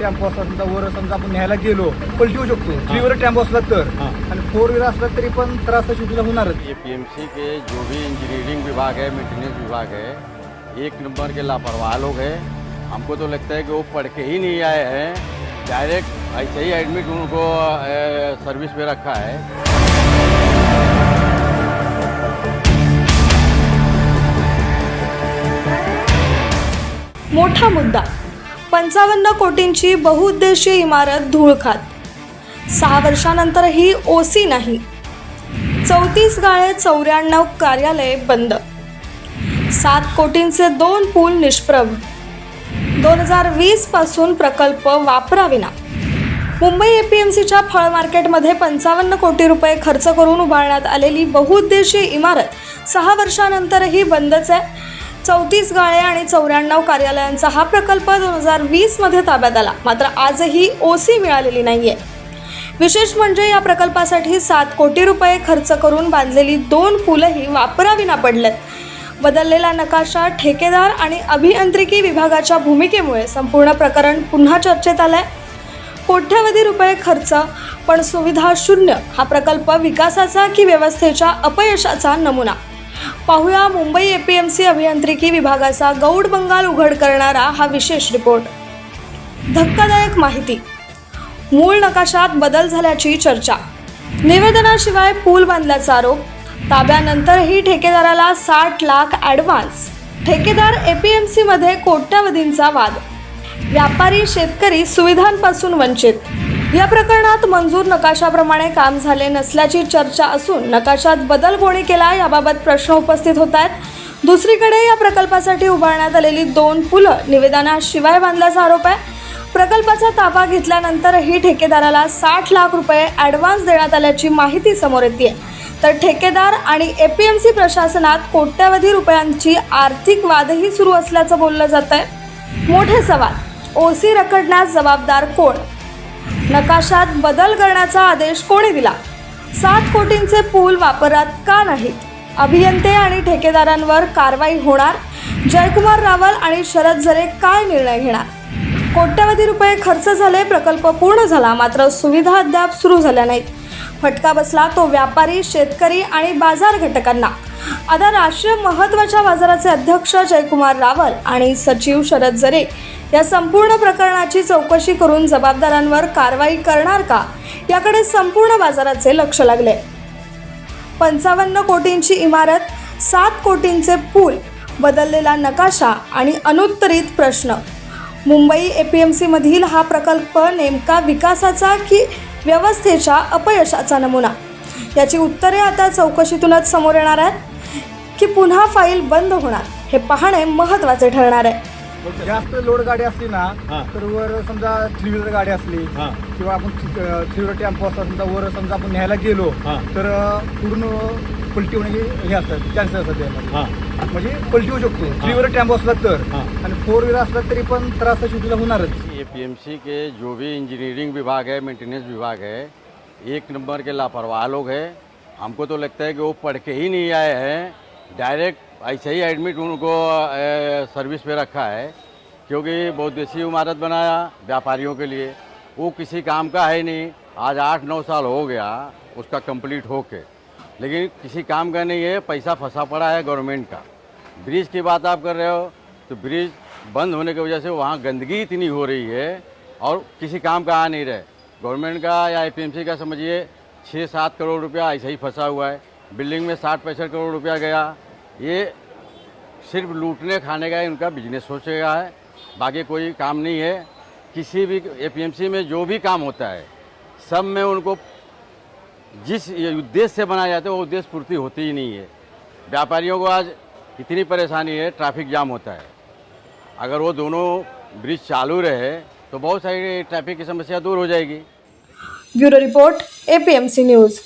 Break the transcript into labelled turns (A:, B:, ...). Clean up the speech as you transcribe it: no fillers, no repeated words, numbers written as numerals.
A: Tempo असला समजा वर समजा आपण न्यायला गेलो पलटी होऊ शकतो. 3 व्हीलर टेम्पो असला तर आणि 4 व्हीलर असला तरी पण त्रास शेवटीला होणारच.
B: ये पीएमसी के जो भी इंजीनियरिंग विभाग है, मेंटेनेंस विभाग है, एक नंबर के लापरवाह लोग हैं. हमको तो लगता है कि वो पढ़ के ही नहीं आए हैं, डायरेक्ट ऐसे ही एडमिट उनको सर्विस में रखा है.
C: मोठा मुद्दा 55 कोटींची बहुउद्देशीय इमारत धूळ खात. 6 वर्षानंतरही ओसी नाही. 34 गाळे 94 कार्यालये बंद. 7 कोटींचे 2 पूल निष्प्रभ. 2020 पासून प्रकल्प वापराविना. मुंबई एपीएमसीच्या फळ मार्केटमध्ये 55 कोटी रुपये खर्च करून उभारण्यात आलेली बहुउद्देशीय इमारत 6 वर्षानंतरही बंदच आहे. 34 गाळे आणि 94 कार्यालयांचा हा प्रकल्प 2020 मध्ये ताब्यात आला, मात्र आजही ओसी मिळालेली नाहीये. विशेष म्हणजे या प्रकल्पासाठी 7 कोटी रुपये खर्च करून बांधलेली 2 पूलही वापराविना पडलेत. बदललेला नकाशा, ठेकेदार आणि अभियांत्रिकी विभागाच्या भूमिकेमुळे संपूर्ण प्रकरण पुन्हा चर्चेत आलंय. कोट्यवधी रुपये खर्च पण सुविधा शून्य. हा प्रकल्प विकासाचा की व्यवस्थेच्या अपयशाचा नमुना. पाहूया मुंबई एपीएमसी अभियांत्रिकी विभागाचा गौड बंगाल उघड करणारा हा विशेष रिपोर्ट. धक्कादायक माहिती. मूळ नकाशात बदल झाल्याची चर्चा. निवेदनाशिवाय पूल बांधल्याचा आरोप. ताब्यानंतरही ठेकेदाराला 60 लाख ॲडव्हान्स. ठेकेदार एपीएमसी मध्ये कोट्यवधींचा वाद. व्यापारी शेतकरी सुविधांपासून वंचित. या प्रकरणात मंजूर नकाशाप्रमाणे काम झाले नसल्याची चर्चा असून नकाशात बदल कोणी केला याबाबत प्रश्न उपस्थित होत आहेत. दुसरीकडे या प्रकल्पासाठी उभारण्यात आलेली 2 पुलं निवेदनाशिवाय बांधल्याचा आरोप आहे. प्रकल्पाचा ताबा घेतल्यानंतरही ठेकेदाराला 60 लाख रुपये ॲडव्हान्स देण्यात आल्याची माहिती समोर येते. तर ठेकेदार आणि एपीएमसी प्रशासनात कोट्यवधी रुपयांची आर्थिक वादही सुरू असल्याचं बोललं जात आहे. मोठे सवाल. ओसी रखडण्यास जबाबदार कोण? नकाशात बदल करण्याचा आदेश कोणी दिला? 7 कोटींचे पूल वापरात का नाहीत? अभियंते आणि ठेकेदारांवर कारवाई होणार? जयकुमार रावल आणि शरद झरे काय निर्णय घेणार? कोट्यवधी रुपये खर्च झाले, प्रकल्प पूर्ण झाला, मात्र सुविधा अद्याप सुरू झाल्या नाहीत. फटका बसला तो व्यापारी, शेतकरी आणि बाजार घटकांना. आता राष्ट्रीय महत्त्वाच्या बाजाराचे अध्यक्ष जयकुमार रावल आणि सचिव शरद झरे या संपूर्ण प्रकरणाची चौकशी करून जबाबदारांवर कारवाई करणार का, याकडे संपूर्ण बाजाराचे लक्ष लागले. 55 कोटींची इमारत, 7 कोटींचे पूल, बदललेला नकाशा आणि अनुत्तरित प्रश्न. मुंबई एपीएमसी मधील हा प्रकल्प नेमका विकासाचा की व्यवस्थेच्या अपयशाचा नमुना? याची उत्तरे आता चौकशीतूनच समोर येणार आहेत की पुन्हा फाईल बंद होणार, हे पाहणे महत्त्वाचे ठरणार आहे.
A: जास्त लोड गाडी असली ना तर वर समजा 3 व्हीलर गाडी असली किंवा आपण 3 व्हीलर टेम्पो असला समजा वर समजा आपण न्यायला गेलो तर पूर्ण पलटी होण्याचे हे असतात, चान्सेस असतात त्यामध्ये. म्हणजे पलटी होऊ शकतो. 3 व्हीलर टेम्पो असला तर आणि 4 व्हीलर असला तरी पण त्रास शेवटीला होणारच.
B: ये पीएमसी के जो भी इंजीनियरिंग विभाग है, मेंटेनेंस विभाग है, एक नंबर के लापरवाह लोग हैं. हमको तो लगता है कि वो पढ़ के ही नहीं आए हैं, डायरेक्ट ऐसे ही एडमिट उनको सर्विस पे रखा है. क्योंकि बहुउद्देशीय इमारत बनाया व्यापारियों के लिए, वो किसी काम का है नहीं. आज 8-9 साल हो गया उसका कंप्लीट होके, लेकिन किसी काम का नहीं है. पैसा फंसा पड़ा है गवर्नमेंट का. ब्रिज की बात आप कर रहे हो तो ब्रिज बंद होने की वजह से वहाँ गंदगी इतनी हो रही है और किसी काम का आ नहीं रहे. गवर्नमेंट का या एपीएमसी का समझिए 6-7 करोड़ रुपया ऐसे ही फंसा हुआ है. बिल्डिंग में 60-65 करोड़ रुपया गया. ये सिर्फ लूटने खाने का इनका बिजनेस सोचेगा है, बाकी कोई काम नहीं है. किसी भी एपीएमसी में जो भी काम होता है सब में उनको जिस उद्देश्य से बनाया जाता है वो उद्देश्य पूर्ति होती ही नहीं है. व्यापारियों को आज इतनी परेशानी है, ट्रैफिक जाम होता है. अगर वो दोनों ब्रिज चालू रहे तो बहुत सारी ट्रैफिक की समस्या दूर हो जाएगी.
C: Bureau report, APMC news.